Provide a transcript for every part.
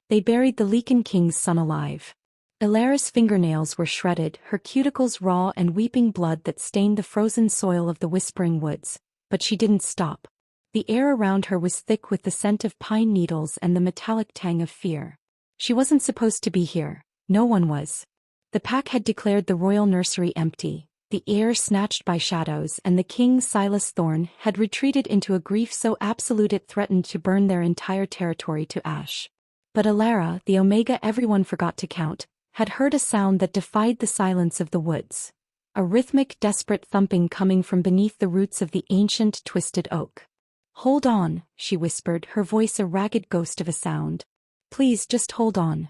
They buried the Lycan King's son alive. Elara's fingernails were shredded, her cuticles raw and weeping blood that stained the frozen soil of the Whispering Woods, but she didn't stop. The air around her was thick with the scent of pine needles and the metallic tang of fear. She wasn't supposed to be here, no one was. The pack had declared the royal nursery empty, the heir snatched by shadows, and the king, Silas Thorne, had retreated into a grief so absolute it threatened to burn their entire territory to ash. But Elara, the Omega everyone forgot to count, had heard a sound that defied the silence of the woods. A rhythmic, desperate thumping coming from beneath the roots of the ancient, twisted oak. "Hold on," she whispered, her voice a ragged ghost of a sound. "Please just hold on.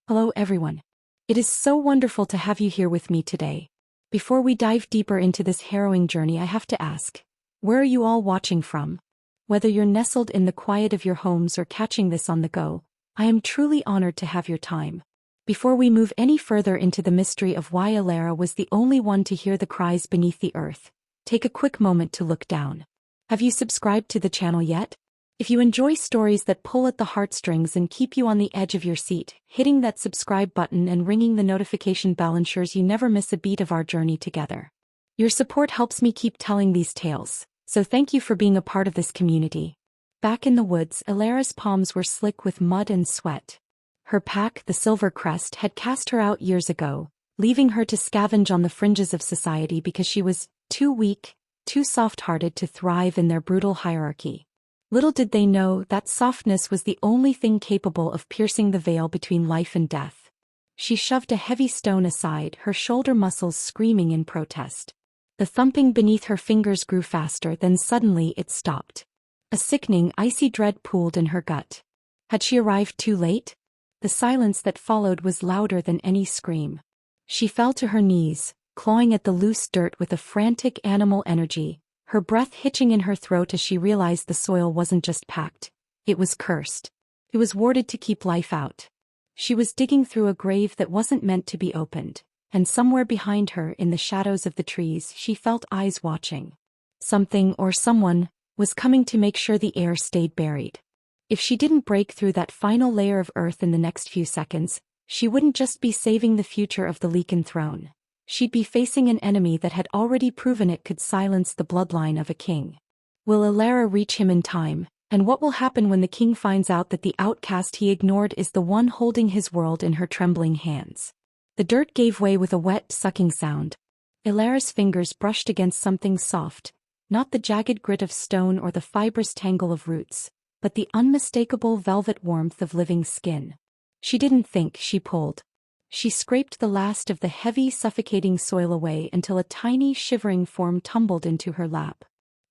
Hello everyone. It is so wonderful to have you here with me today. Before we dive deeper into this harrowing journey, I have to ask, where are you all watching from? Whether you're nestled in the quiet of your homes or catching this on the go, I am truly honored to have your time. Before we move any further into the mystery of why Elara was the only one to hear the cries beneath the earth, take a quick moment to look down. Have you subscribed to the channel yet? If you enjoy stories that pull at the heartstrings and keep you on the edge of your seat, hitting that subscribe button and ringing the notification bell ensures you never miss a beat of our journey together. Your support helps me keep telling these tales, so thank you for being a part of this community. Back in the woods, Elara's palms were slick with mud and sweat. Her pack, the Silver Crest, had cast her out years ago, leaving her to scavenge on the fringes of society because she was too weak, too soft-hearted to thrive in their brutal hierarchy. Little did they know that softness was the only thing capable of piercing the veil between life and death. She shoved a heavy stone aside, her shoulder muscles screaming in protest. The thumping beneath her fingers grew faster, then suddenly it stopped. A sickening, icy dread pooled in her gut. Had she arrived too late? The silence that followed was louder than any scream. She fell to her knees, clawing at the loose dirt with a frantic animal energy, her breath hitching in her throat as she realized the soil wasn't just packed, it was cursed. It was warded to keep life out. She was digging through a grave that wasn't meant to be opened, and somewhere behind her, in the shadows of the trees, she felt eyes watching. Something, or someone, was coming to make sure the heir stayed buried. If she didn't break through that final layer of earth in the next few seconds, she wouldn't just be saving the future of the Lycan throne. She'd be facing an enemy that had already proven it could silence the bloodline of a king. Will Elara reach him in time, and what will happen when the king finds out that the outcast he ignored is the one holding his world in her trembling hands? The dirt gave way with a wet, sucking sound. Elara's fingers brushed against something soft, not the jagged grit of stone or the fibrous tangle of roots, but the unmistakable velvet warmth of living skin. She didn't think, she pulled. She scraped the last of the heavy, suffocating soil away until a tiny, shivering form tumbled into her lap.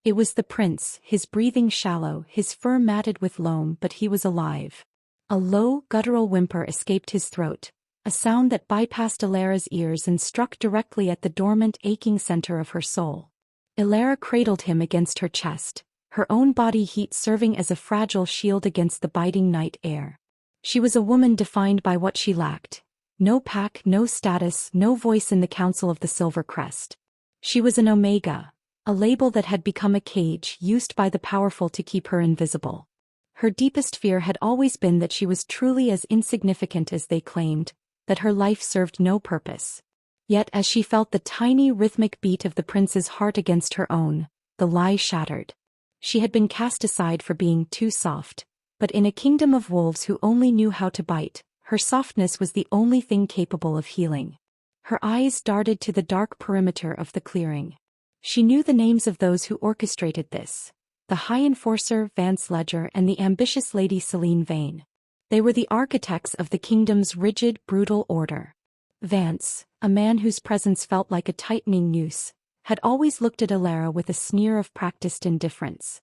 It was the prince, his breathing shallow, his fur matted with loam, but he was alive. A low, guttural whimper escaped his throat, a sound that bypassed Elara's ears and struck directly at the dormant, aching center of her soul. Elara cradled him against her chest, her own body heat serving as a fragile shield against the biting night air. She was a woman defined by what she lacked. No pack, no status, no voice in the Council of the Silver Crest. She was an Omega, a label that had become a cage used by the powerful to keep her invisible. Her deepest fear had always been that she was truly as insignificant as they claimed, that her life served no purpose. Yet as she felt the tiny rhythmic beat of the prince's heart against her own, the lie shattered. She had been cast aside for being too soft, but in a kingdom of wolves who only knew how to bite, her softness was the only thing capable of healing. Her eyes darted to the dark perimeter of the clearing. She knew the names of those who orchestrated this: the High Enforcer, Vance Ledger, and the ambitious Lady Celine Vane. They were the architects of the kingdom's rigid, brutal order. Vance, a man whose presence felt like a tightening noose, had always looked at Elara with a sneer of practiced indifference.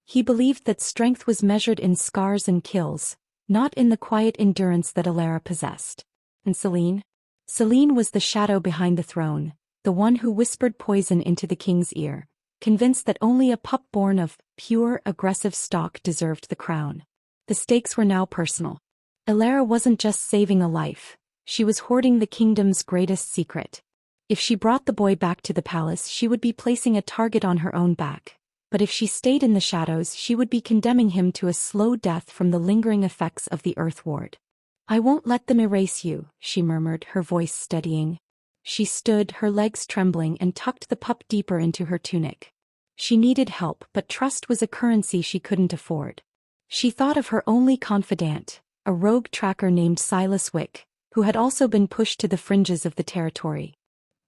He believed that strength was measured in scars and kills, not in the quiet endurance that Elara possessed. And Celine? Celine was the shadow behind the throne, the one who whispered poison into the king's ear, convinced that only a pup born of pure, aggressive stock deserved the crown. The stakes were now personal. Elara wasn't just saving a life, she was hoarding the kingdom's greatest secret. If she brought the boy back to the palace, she would be placing a target on her own back. But if she stayed in the shadows, she would be condemning him to a slow death from the lingering effects of the Earth Ward. I won't let them erase you, she murmured, her voice steadying. She stood, her legs trembling, and tucked the pup deeper into her tunic. She needed help, but trust was a currency she couldn't afford. She thought of her only confidant, a rogue tracker named Silas Wick, who had also been pushed to the fringes of the territory.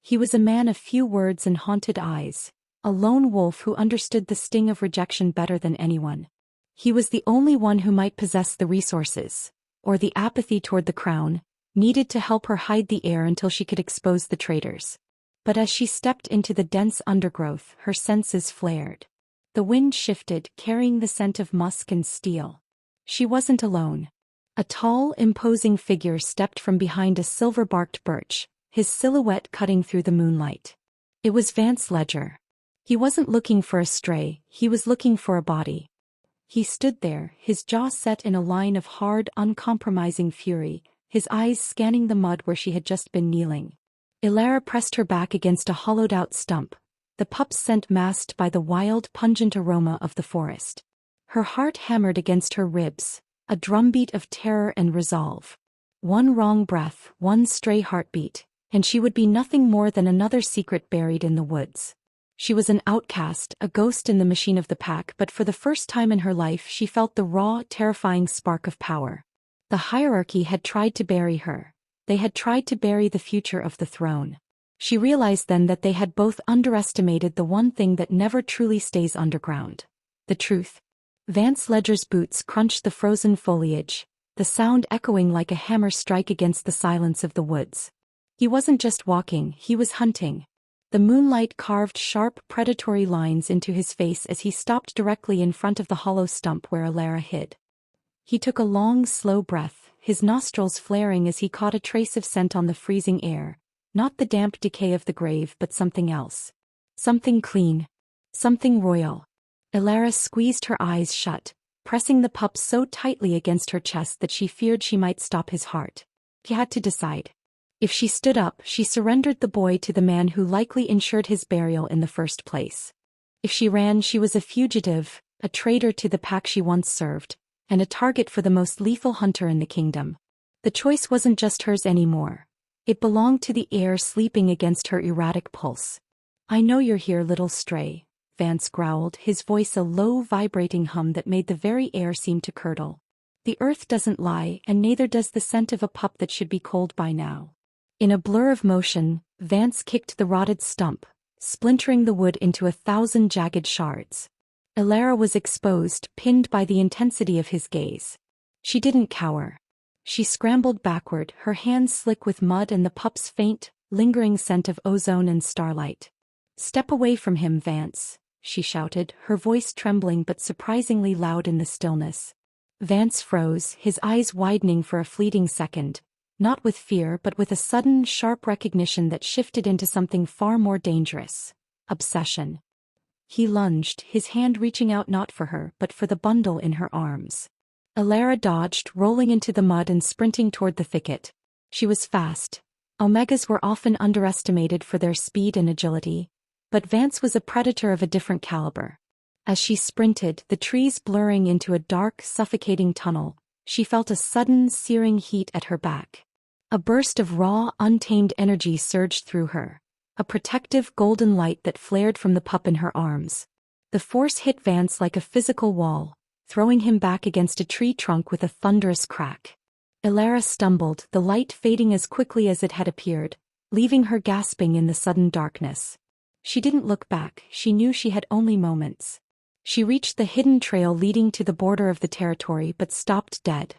He was a man of few words and haunted eyes, a lone wolf who understood the sting of rejection better than anyone. He was the only one who might possess the resources, or the apathy toward the crown, needed to help her hide the heir until she could expose the traitors. But as she stepped into the dense undergrowth, her senses flared. The wind shifted, carrying the scent of musk and steel. She wasn't alone. A tall, imposing figure stepped from behind a silver-barked birch, his silhouette cutting through the moonlight. It was Vance Ledger. He wasn't looking for a stray, he was looking for a body. He stood there, his jaw set in a line of hard, uncompromising fury, his eyes scanning the mud where she had just been kneeling. Elara pressed her back against a hollowed-out stump, the pup's scent masked by the wild, pungent aroma of the forest. Her heart hammered against her ribs, a drumbeat of terror and resolve. One wrong breath, one stray heartbeat, and she would be nothing more than another secret buried in the woods. She was an outcast, a ghost in the machine of the pack, but for the first time in her life she felt the raw, terrifying spark of power. The hierarchy had tried to bury her. They had tried to bury the future of the throne. She realized then that they had both underestimated the one thing that never truly stays underground: the truth. Vance Ledger's boots crunched the frozen foliage, the sound echoing like a hammer strike against the silence of the woods. He wasn't just walking, he was hunting. The moonlight carved sharp, predatory lines into his face as he stopped directly in front of the hollow stump where Elara hid. He took a long, slow breath, his nostrils flaring as he caught a trace of scent on the freezing air, not the damp decay of the grave but something else. Something clean. Something royal. Elara squeezed her eyes shut, pressing the pup so tightly against her chest that she feared she might stop his heart. He had to decide. If she stood up, she surrendered the boy to the man who likely ensured his burial in the first place. If she ran, she was a fugitive, a traitor to the pack she once served, and a target for the most lethal hunter in the kingdom. The choice wasn't just hers anymore. It belonged to the heir sleeping against her erratic pulse. I know you're here, little stray, Vance growled, his voice a low, vibrating hum that made the very air seem to curdle. The earth doesn't lie, and neither does the scent of a pup that should be cold by now. In a blur of motion, Vance kicked the rotted stump, splintering the wood into 1,000 jagged shards. Elara was exposed, pinned by the intensity of his gaze. She didn't cower. She scrambled backward, her hands slick with mud and the pup's faint, lingering scent of ozone and starlight. "Step away from him, Vance," she shouted, her voice trembling but surprisingly loud in the stillness. Vance froze, his eyes widening for a fleeting second, not with fear but with a sudden, sharp recognition that shifted into something far more dangerous: obsession. He lunged, his hand reaching out not for her but for the bundle in her arms. Elara dodged, rolling into the mud and sprinting toward the thicket. She was fast. Omegas were often underestimated for their speed and agility, but Vance was a predator of a different caliber. As she sprinted, the trees blurring into a dark, suffocating tunnel, she felt a sudden, searing heat at her back. A burst of raw, untamed energy surged through her, a protective golden light that flared from the pup in her arms. The force hit Vance like a physical wall, throwing him back against a tree trunk with a thunderous crack. Elara stumbled, the light fading as quickly as it had appeared, leaving her gasping in the sudden darkness. She didn't look back, she knew she had only moments. She reached the hidden trail leading to the border of the territory but stopped dead.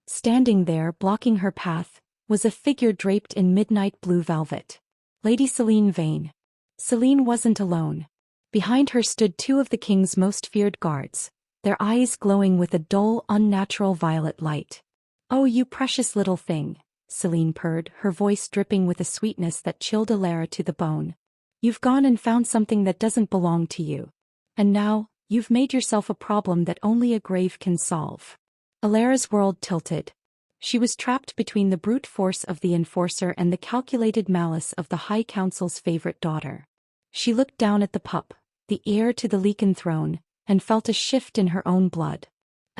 Standing there, blocking her path, was a figure draped in midnight blue velvet. Lady Selene Vane. Selene wasn't alone. Behind her stood two of the king's most feared guards, their eyes glowing with a dull, unnatural violet light. "Oh, you precious little thing," Selene purred, her voice dripping with a sweetness that chilled Elara to the bone. "You've gone and found something that doesn't belong to you. And now, you've made yourself a problem that only a grave can solve." Elara's world tilted. She was trapped between the brute force of the enforcer and the calculated malice of the High Council's favorite daughter. She looked down at the pup, the heir to the Lycan throne, and felt a shift in her own blood.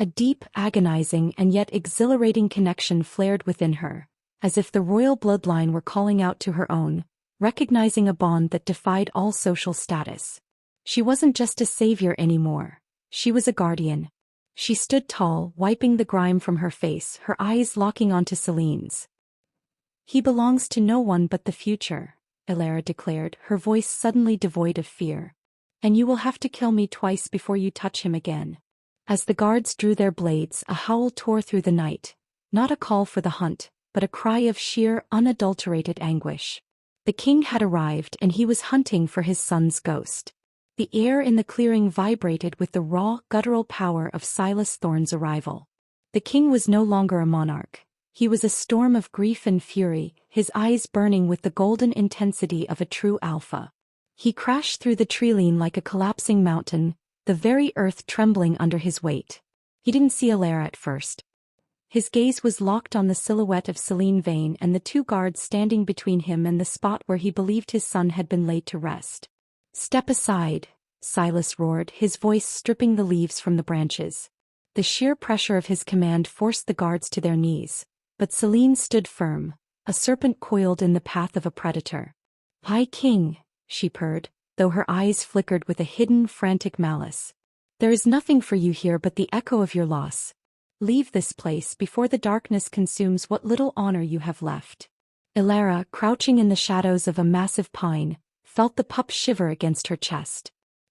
A deep, agonizing and yet exhilarating connection flared within her, as if the royal bloodline were calling out to her own, recognizing a bond that defied all social status. She wasn't just a savior anymore. She was a guardian. She stood tall, wiping the grime from her face, her eyes locking onto Celine's. "He belongs to no one but the future," Elara declared, her voice suddenly devoid of fear. "And you will have to kill me twice before you touch him again." As the guards drew their blades, a howl tore through the night, not a call for the hunt, but a cry of sheer, unadulterated anguish. The king had arrived and he was hunting for his son's ghost. The air in the clearing vibrated with the raw, guttural power of Silas Thorne's arrival. The king was no longer a monarch. He was a storm of grief and fury, his eyes burning with the golden intensity of a true alpha. He crashed through the treeline like a collapsing mountain, the very earth trembling under his weight. He didn't see Elara at first. His gaze was locked on the silhouette of Celine Vane and the two guards standing between him and the spot where he believed his son had been laid to rest. "Step aside," Silas roared, his voice stripping the leaves from the branches. The sheer pressure of his command forced the guards to their knees, but Celine stood firm, a serpent coiled in the path of a predator. "High King," she purred, though her eyes flickered with a hidden, frantic malice. "There is nothing for you here but the echo of your loss. Leave this place before the darkness consumes what little honor you have left." Elara, crouching in the shadows of a massive pine, felt the pup shiver against her chest.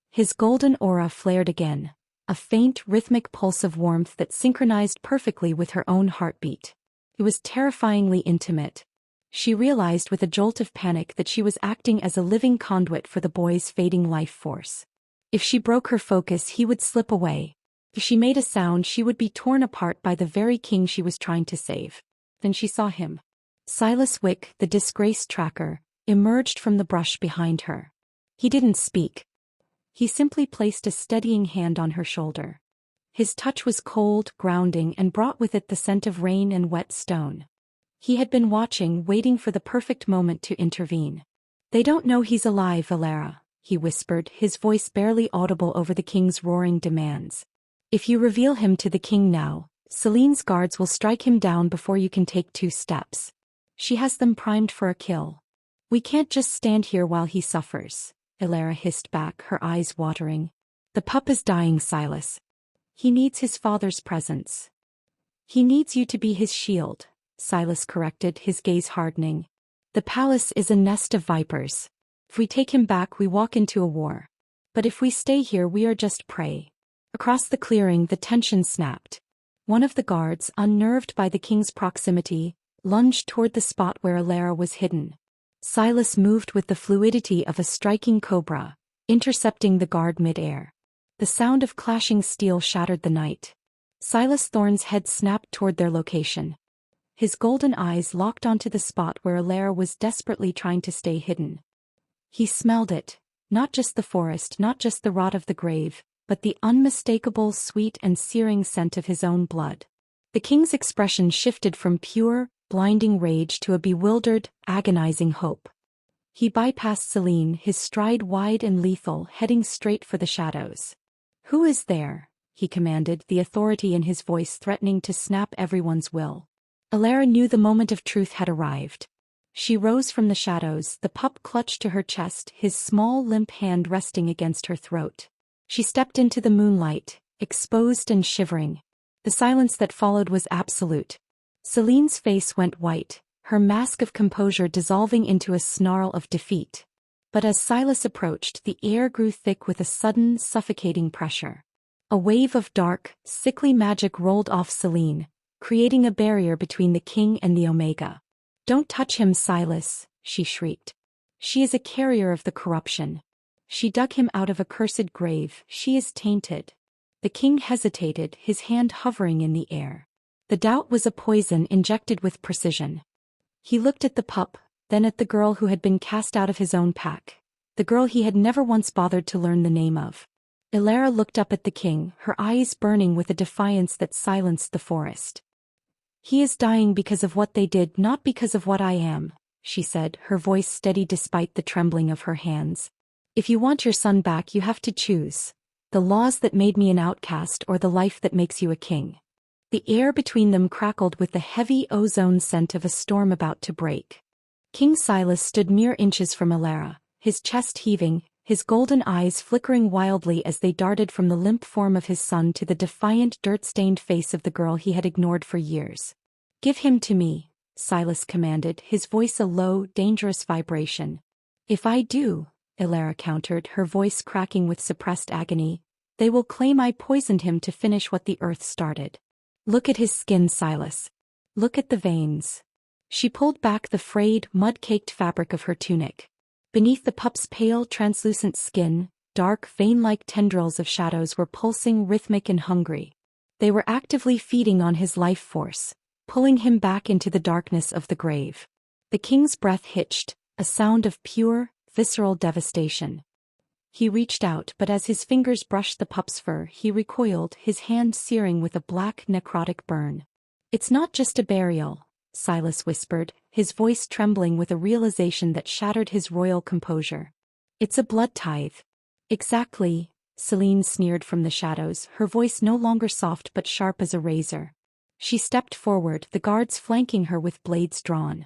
His golden aura flared again, a faint, rhythmic pulse of warmth that synchronized perfectly with her own heartbeat. It was terrifyingly intimate. She realized with a jolt of panic that she was acting as a living conduit for the boy's fading life force. If she broke her focus, he would slip away. If she made a sound, she would be torn apart by the very king she was trying to save. Then she saw him. Silas Wick, the disgraced tracker, emerged from the brush behind her. He didn't speak. He simply placed a steadying hand on her shoulder. His touch was cold, grounding, and brought with it the scent of rain and wet stone. He had been watching, waiting for the perfect moment to intervene. "They don't know he's alive, Elara," he whispered, his voice barely audible over the king's roaring demands. "If you reveal him to the king now, Celine's guards will strike him down before you can take 2 steps. She has them primed for a kill. We can't just stand here while he suffers," Elara hissed back, her eyes watering. "The pup is dying, Silas. He needs his father's presence." "He needs you to be his shield," Silas corrected, his gaze hardening. "The palace is a nest of vipers. If we take him back, we walk into a war. But if we stay here, we are just prey." Across the clearing, the tension snapped. One of the guards, unnerved by the king's proximity, lunged toward the spot where Elara was hidden. Silas moved with the fluidity of a striking cobra, intercepting the guard mid-air. The sound of clashing steel shattered the night. Silas Thorne's head snapped toward their location. His golden eyes locked onto the spot where Elara was desperately trying to stay hidden. He smelled it, not just the forest, not just the rot of the grave, but the unmistakable, sweet and searing scent of his own blood. The king's expression shifted from pure, blinding rage to a bewildered, agonizing hope. He bypassed Celine, his stride wide and lethal, heading straight for the shadows. "Who is there?" he commanded, the authority in his voice threatening to snap everyone's will. Elara knew the moment of truth had arrived. She rose from the shadows, the pup clutched to her chest, his small limp hand resting against her throat. She stepped into the moonlight, exposed and shivering. The silence that followed was absolute. Celine's face went white, her mask of composure dissolving into a snarl of defeat. But as Silas approached, the air grew thick with a sudden, suffocating pressure. A wave of dark, sickly magic rolled off Celine, creating a barrier between the king and the Omega. "Don't touch him, Silas," she shrieked. "She is a carrier of the corruption. She dug him out of a cursed grave, she is tainted." The king hesitated, his hand hovering in the air. The doubt was a poison injected with precision. He looked at the pup, then at the girl who had been cast out of his own pack, the girl he had never once bothered to learn the name of. Elara looked up at the king, her eyes burning with a defiance that silenced the forest. "He is dying because of what they did, not because of what I am," she said, her voice steady despite the trembling of her hands. "If you want your son back, you have to choose. the laws that made me an outcast or the life that makes you a king. The air between them crackled with the heavy ozone scent of a storm about to break. King Silas stood mere inches from Elara, his chest heaving, his golden eyes flickering wildly as they darted from the limp form of his son to the defiant dirt-stained face of the girl he had ignored for years. "Give him to me," Silas commanded, his voice a low, dangerous vibration. "If I do," Elara countered, her voice cracking with suppressed agony, "they will claim I poisoned him to finish what the earth started. Look at his skin, Silas. Look at the veins." She pulled back the frayed, mud-caked fabric of her tunic. Beneath the pup's pale, translucent skin, dark, vein-like tendrils of shadows were pulsing, rhythmic and hungry. They were actively feeding on his life force, pulling him back into the darkness of the grave. The king's breath hitched, a sound of pure, visceral devastation. He reached out, but as his fingers brushed the pup's fur, he recoiled, his hand searing with a black, necrotic burn. "It's not just a burial," Silas whispered, his voice trembling with a realization that shattered his royal composure. "It's a blood tithe." "Exactly," Celine sneered from the shadows, her voice no longer soft but sharp as a razor. She stepped forward, the guards flanking her with blades drawn.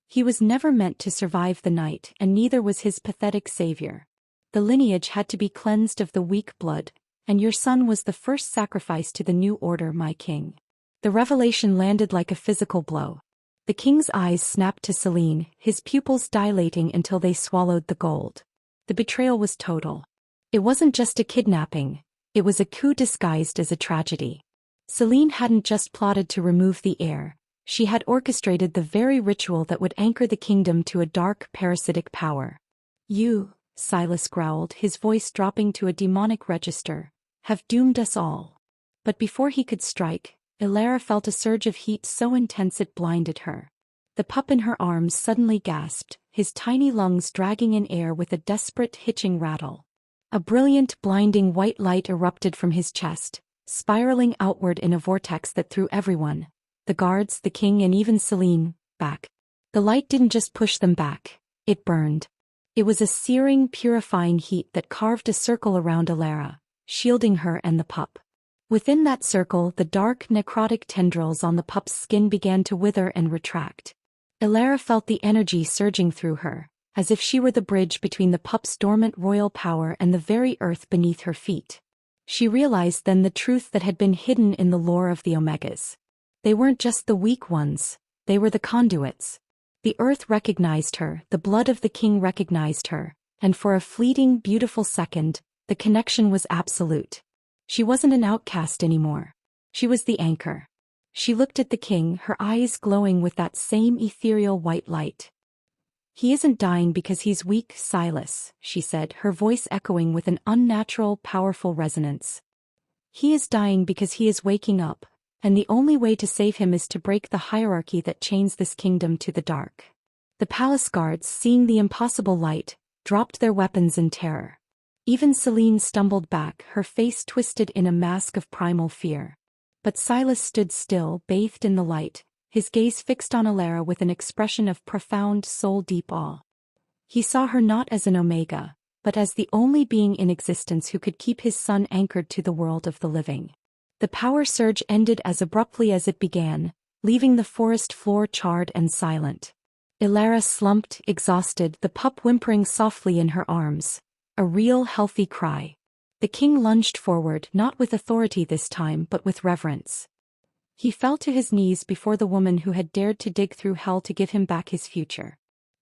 "He was never meant to survive the night, and neither was his pathetic savior. The lineage had to be cleansed of the weak blood, and your son was the first sacrifice to the new order, my king." The revelation landed like a physical blow. The king's eyes snapped to Celine, his pupils dilating until they swallowed the gold. The betrayal was total. It wasn't just a kidnapping, it was a coup disguised as a tragedy. Celine hadn't just plotted to remove the heir, she had orchestrated the very ritual that would anchor the kingdom to a dark, parasitic power. "You," Silas growled, his voice dropping to a demonic register, "have doomed us all." But before he could strike, Elara felt a surge of heat so intense it blinded her. The pup in her arms suddenly gasped, his tiny lungs dragging in air with a desperate hitching rattle. A brilliant, blinding white light erupted from his chest, spiraling outward in a vortex that threw everyone, the guards, the king and even Celine, back. The light didn't just push them back, it burned. It was a searing, purifying heat that carved a circle around Elara, shielding her and the pup. Within that circle, the dark, necrotic tendrils on the pup's skin began to wither and retract. Elara felt the energy surging through her, as if she were the bridge between the pup's dormant royal power and the very earth beneath her feet. She realized then the truth that had been hidden in the lore of the Omegas. They weren't just the weak ones, they were the conduits. The earth recognized her, the blood of the king recognized her, and for a fleeting, beautiful second, the connection was absolute. She wasn't an outcast anymore. She was the anchor. She looked at the king, her eyes glowing with that same ethereal white light. "He isn't dying because he's weak, Silas," she said, her voice echoing with an unnatural, powerful resonance. "He is dying because he is waking up, and the only way to save him is to break the hierarchy that chains this kingdom to the dark." The palace guards, seeing the impossible light, dropped their weapons in terror. Even Celine stumbled back, her face twisted in a mask of primal fear. But Silas stood still, bathed in the light, his gaze fixed on Elara with an expression of profound, soul-deep awe. He saw her not as an Omega, but as the only being in existence who could keep his son anchored to the world of the living. The power surge ended as abruptly as it began, leaving the forest floor charred and silent. Elara slumped, exhausted, the pup whimpering softly in her arms. A real, healthy cry. The king lunged forward, not with authority this time but with reverence. He fell to his knees before the woman who had dared to dig through hell to give him back his future.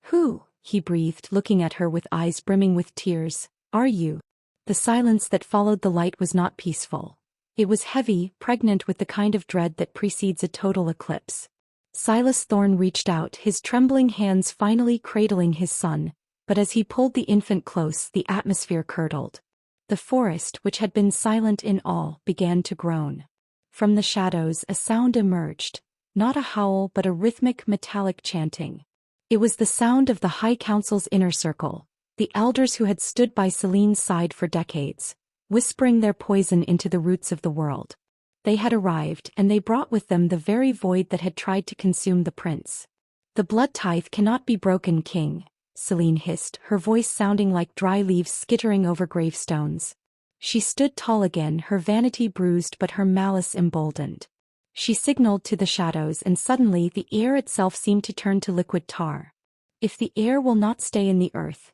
"Who," he breathed, looking at her with eyes brimming with tears, "are you?" The silence that followed the light was not peaceful. It was heavy, pregnant with the kind of dread that precedes a total eclipse. Silas Thorne reached out, his trembling hands finally cradling his son, but as he pulled the infant close, the atmosphere curdled. The forest, which had been silent in awe, began to groan. From the shadows a sound emerged, not a howl but a rhythmic, metallic chanting. It was the sound of the High Council's inner circle, the elders who had stood by Celine's side for decades, whispering their poison into the roots of the world. They had arrived, and they brought with them the very void that had tried to consume the prince. "The blood tithe cannot be broken, king," Celine hissed, her voice sounding like dry leaves skittering over gravestones. She stood tall again, her vanity bruised but her malice emboldened. She signaled to the shadows and suddenly the air itself seemed to turn to liquid tar. If the heir will not stay in the earth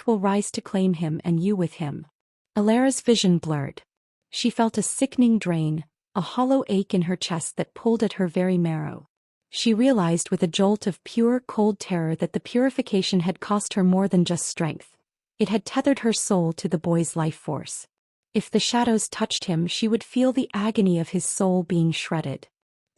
will rise to claim him and you with him. Alara's vision blurred. She felt a sickening drain, a hollow ache in her chest that pulled at her very marrow. She realized with a jolt of pure, cold terror that the purification had cost her more than just strength. It had tethered her soul to the boy's life force. If the shadows touched him, she would feel the agony of his soul being shredded.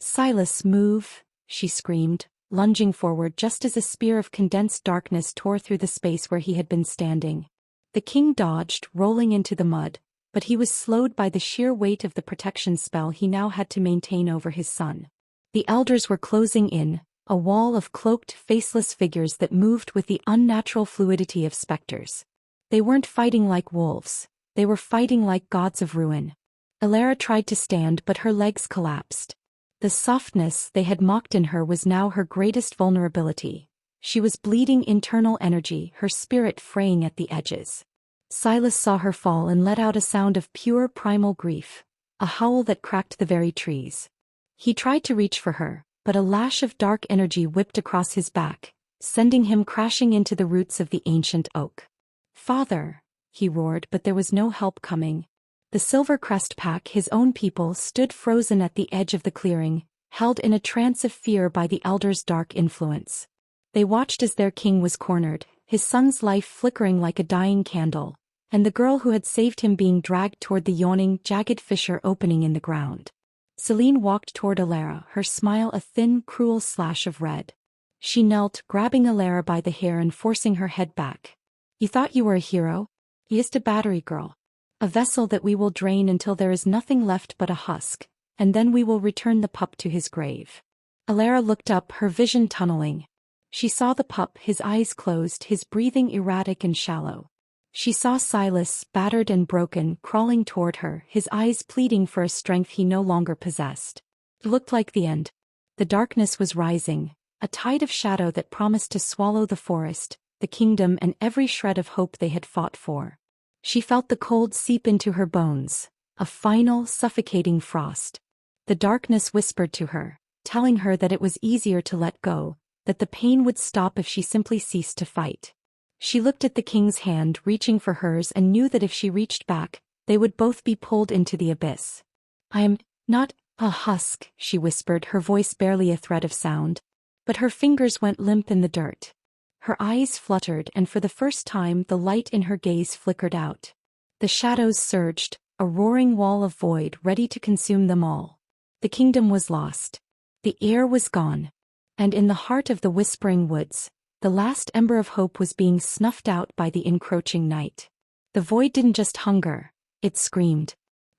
"Silas, move!" she screamed, lunging forward just as a spear of condensed darkness tore through the space where he had been standing. The king dodged, rolling into the mud, but he was slowed by the sheer weight of the protection spell he now had to maintain over his son. The elders were closing in, a wall of cloaked, faceless figures that moved with the unnatural fluidity of specters. They weren't fighting like wolves. They were fighting like gods of ruin. Alara tried to stand but her legs collapsed. The softness they had mocked in her was now her greatest vulnerability. She was bleeding internal energy, her spirit fraying at the edges. Silas saw her fall and let out a sound of pure primal grief, a howl that cracked the very trees. He tried to reach for her, but a lash of dark energy whipped across his back, sending him crashing into the roots of the ancient oak. "Father!" he roared, but there was no help coming. The Silver Crest Pack, his own people, stood frozen at the edge of the clearing, held in a trance of fear by the elders' dark influence. They watched as their king was cornered, his son's life flickering like a dying candle, and the girl who had saved him being dragged toward the yawning, jagged fissure opening in the ground. Celine walked toward Alara, her smile a thin, cruel slash of red. She knelt, grabbing Alara by the hair and forcing her head back. "You thought you were a hero? Just a battery girl. A vessel that we will drain until there is nothing left but a husk, and then we will return the pup to his grave." Alara looked up, her vision tunneling. She saw the pup, his eyes closed, his breathing erratic and shallow. She saw Silas, battered and broken, crawling toward her, his eyes pleading for a strength he no longer possessed. It looked like the end. The darkness was rising, a tide of shadow that promised to swallow the forest, the kingdom and every shred of hope they had fought for. She felt the cold seep into her bones, a final, suffocating frost. The darkness whispered to her, telling her that it was easier to let go, that the pain would stop if she simply ceased to fight. She looked at the king's hand reaching for hers and knew that if she reached back, they would both be pulled into the abyss. "I am not a husk," she whispered, her voice barely a thread of sound. But her fingers went limp in the dirt. Her eyes fluttered and for the first time the light in her gaze flickered out. The shadows surged, a roaring wall of void ready to consume them all. The kingdom was lost. The heir was gone. And in the heart of the whispering woods, the last ember of hope was being snuffed out by the encroaching night. The void didn't just hunger, it screamed.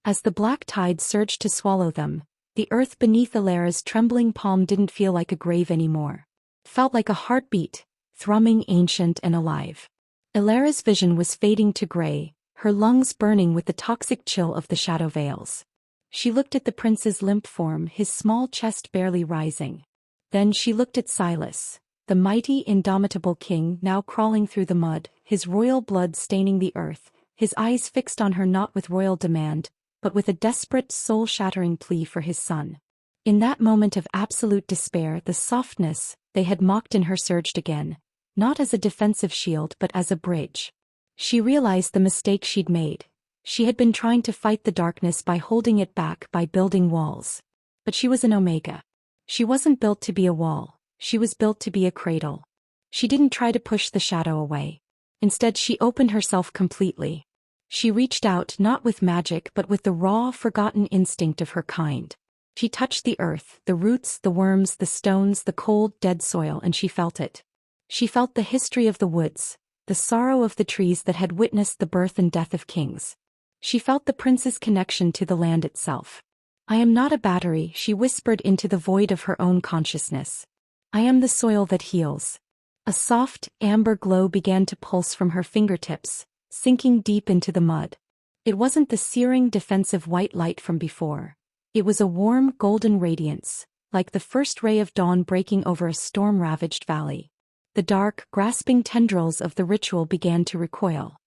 As the black tide surged to swallow them, the earth beneath Alara's trembling palm didn't feel like a grave anymore. It felt like a heartbeat, thrumming, ancient and alive. Alara's vision was fading to gray, her lungs burning with the toxic chill of the shadow veils. She looked at the prince's limp form, his small chest barely rising. Then she looked at Silas, the mighty, indomitable king now crawling through the mud, his royal blood staining the earth, his eyes fixed on her not with royal demand, but with a desperate, soul-shattering plea for his son. In that moment of absolute despair, the softness they had mocked in her surged again, not as a defensive shield but as a bridge. She realized the mistake she'd made. She had been trying to fight the darkness by holding it back, by building walls. But she was an omega. She wasn't built to be a wall, she was built to be a cradle. She didn't try to push the shadow away. Instead, she opened herself completely. She reached out not with magic but with the raw, forgotten instinct of her kind. She touched the earth, the roots, the worms, the stones, the cold, dead soil, and she felt it. She felt the history of the woods, the sorrow of the trees that had witnessed the birth and death of kings. She felt the prince's connection to the land itself. "I am not a battery," she whispered into the void of her own consciousness. "I am the soil that heals." A soft, amber glow began to pulse from her fingertips, sinking deep into the mud. It wasn't the searing, defensive white light from before. It was a warm, golden radiance, like the first ray of dawn breaking over a storm-ravaged valley. The dark, grasping tendrils of the ritual began to recoil.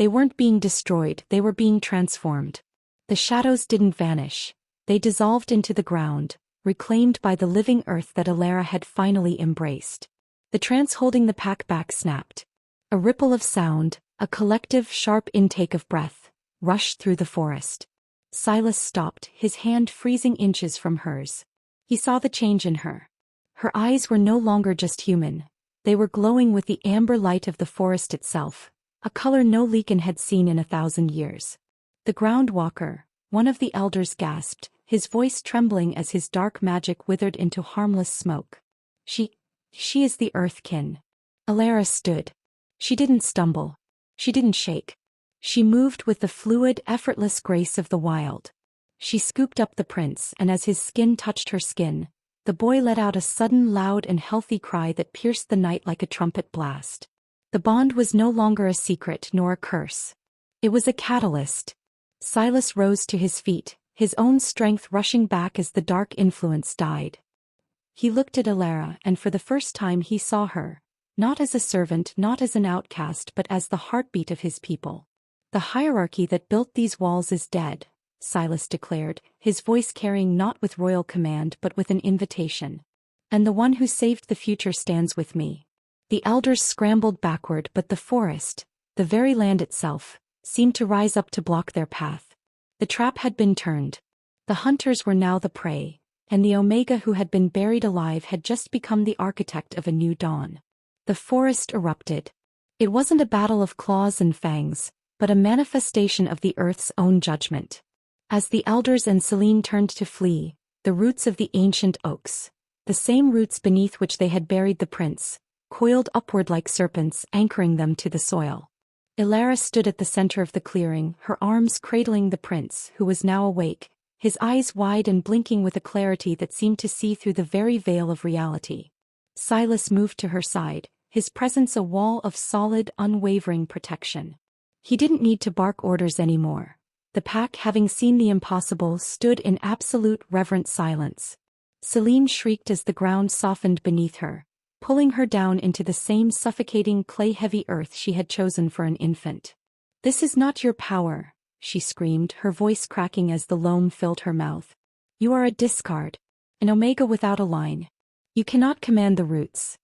They weren't being destroyed, they were being transformed. The shadows didn't vanish. They dissolved into the ground, reclaimed by the living earth that Alara had finally embraced. The trance holding the pack back snapped. A ripple of sound, a collective sharp intake of breath, rushed through the forest. Silas stopped, his hand freezing inches from hers. He saw the change in her. Her eyes were no longer just human. They were glowing with the amber light of the forest itself, a color no Lycan had seen in 1,000 years. The ground walker, one of the elders, gasped, his voice trembling as his dark magic withered into harmless smoke. She is the Earthkin. Alara stood. She didn't stumble. She didn't shake. She moved with the fluid, effortless grace of the wild. She scooped up the prince, and as his skin touched her skin, the boy let out a sudden loud and healthy cry that pierced the night like a trumpet blast. The bond was no longer a secret nor a curse. It was a catalyst. Silas rose to his feet, his own strength rushing back as the dark influence died. He looked at Alara, and for the first time he saw her, not as a servant, not as an outcast, but as the heartbeat of his people. The hierarchy that built these walls is dead, Silas declared, his voice carrying not with royal command but with an invitation. And the one who saved the future stands with me. The elders scrambled backward, but the forest, the very land itself, seemed to rise up to block their path. The trap had been turned. The hunters were now the prey, and the Omega who had been buried alive had just become the architect of a new dawn. The forest erupted. It wasn't a battle of claws and fangs, but a manifestation of the earth's own judgment. As the elders and Selene turned to flee, the roots of the ancient oaks, the same roots beneath which they had buried the prince, coiled upward like serpents, anchoring them to the soil. Alara stood at the center of the clearing, her arms cradling the prince, who was now awake, his eyes wide and blinking with a clarity that seemed to see through the very veil of reality. Silas moved to her side, his presence a wall of solid, unwavering protection. He didn't need to bark orders anymore. The pack, having seen the impossible, stood in absolute reverent silence. Selene shrieked as the ground softened beneath her, pulling her down into the same suffocating clay-heavy earth she had chosen for an infant. "This is not your power," she screamed, her voice cracking as the loam filled her mouth. "You are a discard, an Omega without a line. You cannot command the roots."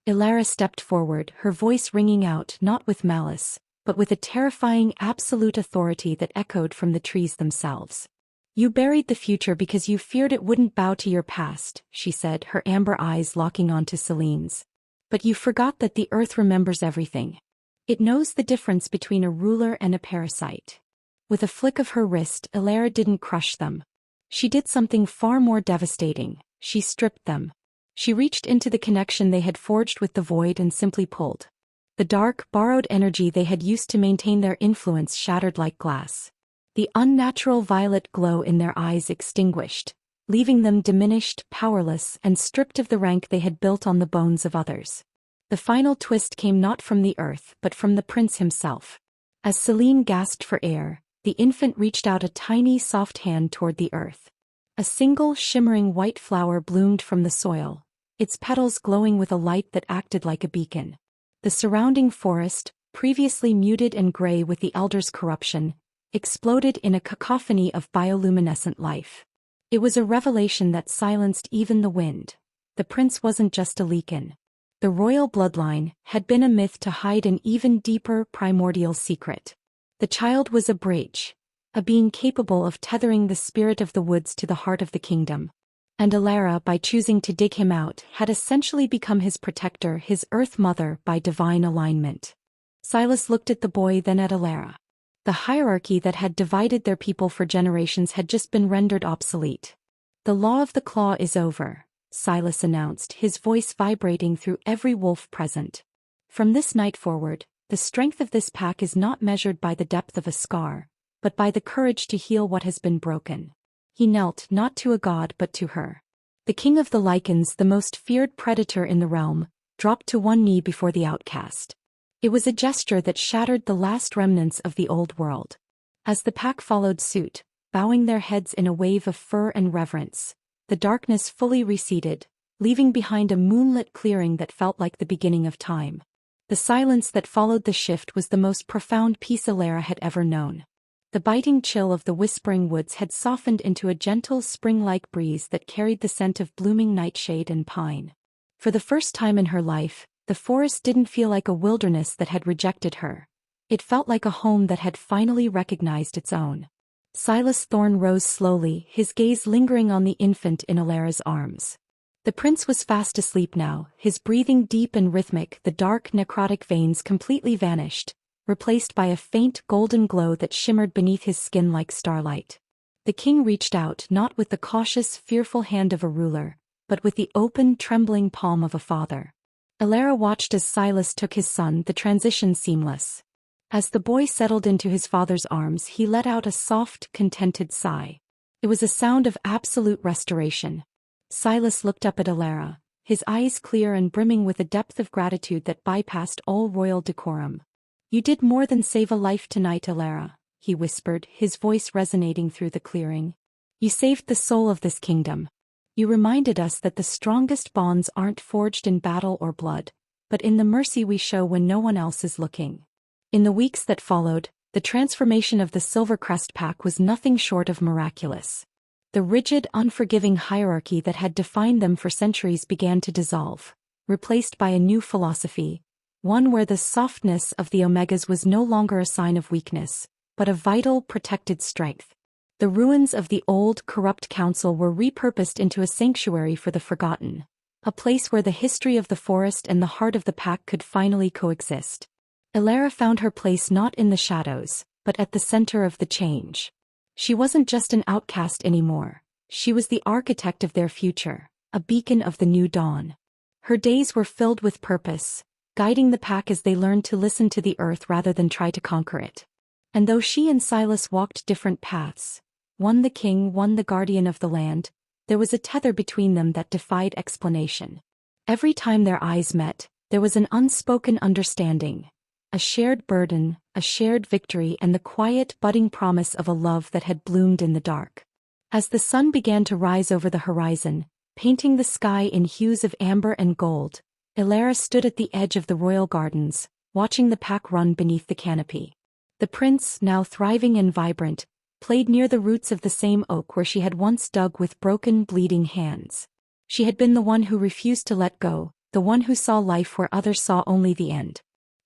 Alara stepped forward, her voice ringing out not with malice, but with a terrifying absolute authority that echoed from the trees themselves. "You buried the future because you feared it wouldn't bow to your past," she said, her amber eyes locking onto Selene's. "But you forgot that the earth remembers everything. It knows the difference between a ruler and a parasite." With a flick of her wrist, Alara didn't crush them. She did something far more devastating. She stripped them. She reached into the connection they had forged with the void and simply pulled. The dark, borrowed energy they had used to maintain their influence shattered like glass. The unnatural violet glow in their eyes extinguished, leaving them diminished, powerless, and stripped of the rank they had built on the bones of others. The final twist came not from the earth but from the prince himself. As Selene gasped for air, the infant reached out a tiny, soft hand toward the earth. A single, shimmering white flower bloomed from the soil, its petals glowing with a light that acted like a beacon. The surrounding forest, previously muted and gray with the elders' corruption, exploded in a cacophony of bioluminescent life. It was a revelation that silenced even the wind. The prince wasn't just a Lycan. The royal bloodline had been a myth to hide an even deeper, primordial secret. The child was a breach, a being capable of tethering the spirit of the woods to the heart of the kingdom. And Alara, by choosing to dig him out, had essentially become his protector, his Earth Mother by divine alignment. Silas looked at the boy, then at Alara. The hierarchy that had divided their people for generations had just been rendered obsolete. "The law of the claw is over," Silas announced, his voice vibrating through every wolf present. "From this night forward, the strength of this pack is not measured by the depth of a scar, but by the courage to heal what has been broken." He knelt, not to a god but to her. The king of the Lycans, the most feared predator in the realm, dropped to one knee before the outcast. It was a gesture that shattered the last remnants of the old world. As the pack followed suit, bowing their heads in a wave of fur and reverence, the darkness fully receded, leaving behind a moonlit clearing that felt like the beginning of time. The silence that followed the shift was the most profound peace Elara had ever known. The biting chill of the whispering woods had softened into a gentle spring-like breeze that carried the scent of blooming nightshade and pine. For the first time in her life, the forest didn't feel like a wilderness that had rejected her. It felt like a home that had finally recognized its own. Silas Thorne rose slowly, his gaze lingering on the infant in Elara's arms. The prince was fast asleep now, his breathing deep and rhythmic, the dark necrotic veins completely vanished, replaced by a faint golden glow that shimmered beneath his skin like starlight. The king reached out, not with the cautious, fearful hand of a ruler, but with the open, trembling palm of a father. Elara watched as Silas took his son, the transition seamless. As the boy settled into his father's arms, he let out a soft, contented sigh. It was a sound of absolute restoration. Silas looked up at Elara, his eyes clear and brimming with a depth of gratitude that bypassed all royal decorum. "You did more than save a life tonight, Elara," he whispered, his voice resonating through the clearing. "You saved the soul of this kingdom. You reminded us that the strongest bonds aren't forged in battle or blood, but in the mercy we show when no one else is looking." In the weeks that followed, the transformation of the Silvercrest pack was nothing short of miraculous. The rigid, unforgiving hierarchy that had defined them for centuries began to dissolve, replaced by a new philosophy, one where the softness of the Omegas was no longer a sign of weakness, but a vital, protected strength. The ruins of the old, corrupt council were repurposed into a sanctuary for the forgotten, a place where the history of the forest and the heart of the pack could finally coexist. Elara found her place not in the shadows, but at the center of the change. She wasn't just an outcast anymore, she was the architect of their future, a beacon of the new dawn. Her days were filled with purpose, guiding the pack as they learned to listen to the earth rather than try to conquer it. And though she and Silas walked different paths, one the king, one the guardian of the land, there was a tether between them that defied explanation. Every time their eyes met, there was an unspoken understanding, a shared burden, a shared victory, and the quiet, budding promise of a love that had bloomed in the dark. As the sun began to rise over the horizon, painting the sky in hues of amber and gold, Elara stood at the edge of the royal gardens, watching the pack run beneath the canopy. The prince, now thriving and vibrant, played near the roots of the same oak where she had once dug with broken, bleeding hands. She had been the one who refused to let go, the one who saw life where others saw only the end.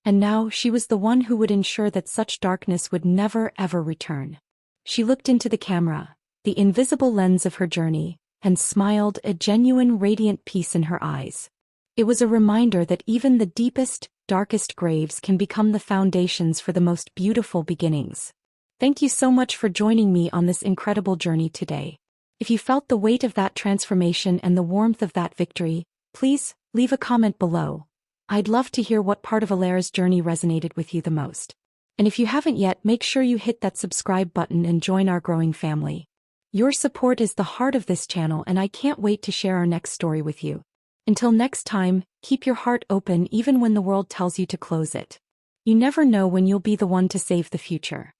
And now she was the one who would ensure that such darkness would never ever return. She looked into the camera, the invisible lens of her journey, and smiled, a genuine radiant peace in her eyes. It was a reminder that even the deepest, darkest graves can become the foundations for the most beautiful beginnings. Thank you so much for joining me on this incredible journey today. If you felt the weight of that transformation and the warmth of that victory, please leave a comment below. I'd love to hear what part of Elara's journey resonated with you the most. And if you haven't yet, make sure you hit that subscribe button and join our growing family. Your support is the heart of this channel, and I can't wait to share our next story with you. Until next time, keep your heart open even when the world tells you to close it. You never know when you'll be the one to save the future.